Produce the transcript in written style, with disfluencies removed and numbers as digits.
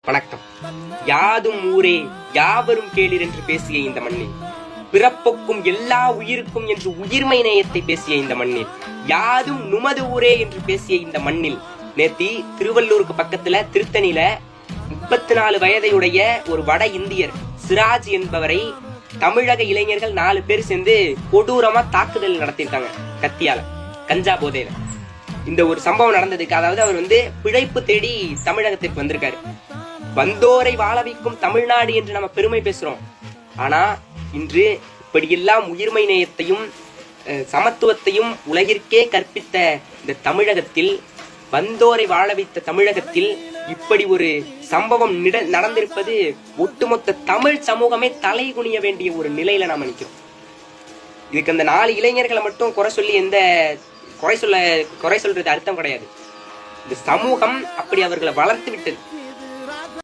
வணக்கம். யாதும் ஊரே யாவரும் கேளீர் என்று பேசிய இந்த மண்ணில், பிறப்புக்கும் எல்லா உயிருக்கும் என்று உயிர்மை நேயத்தை பேசிய இந்த மண்ணில், யாதும் நுமது ஊரே என்று பேசிய இந்த மண்ணில், நேத்தி திருவள்ளூருக்கு பக்கத்துல திருத்தணியில 34 வயதையுடைய ஒரு வட இந்தியர் சிராஜ் என்பவரை தமிழக இளைஞர்கள் 4 பேர் சேர்ந்து கொடூரமா தாக்குதல் நடத்திருக்காங்க கத்தியால, கஞ்சா போதையில. இந்த ஒரு சம்பவம் நடந்ததுக்கு, அதாவது அவர் பிழைப்பு தேடி தமிழகத்திற்கு வந்திருக்காரு. வந்தோரை வாழ வைக்கும் தமிழ்நாடு என்று நம்ம பெருமை பேசுறோம். ஆனா இன்று இப்படியெல்லாம் உயிர்மை நேயத்தையும் சமத்துவத்தையும் உலகிற்கே கற்பித்த இந்த தமிழகத்தில், வந்தோரை வாழ வைத்த தமிழகத்தில் இப்படி ஒரு சம்பவம் நடந்திருப்பது ஒட்டுமொத்த தமிழ் சமூகமே தலை குனிய வேண்டிய ஒரு நிலையில நாம நிற்கிறோம். இதுக்கு அந்த 4 இளைஞர்களை மட்டும் குறை சொல்லி குறை சொல்றது அர்த்தம் கிடையாது. இந்த சமூகம் அப்படி அவர்களை வளர்த்து விட்டது.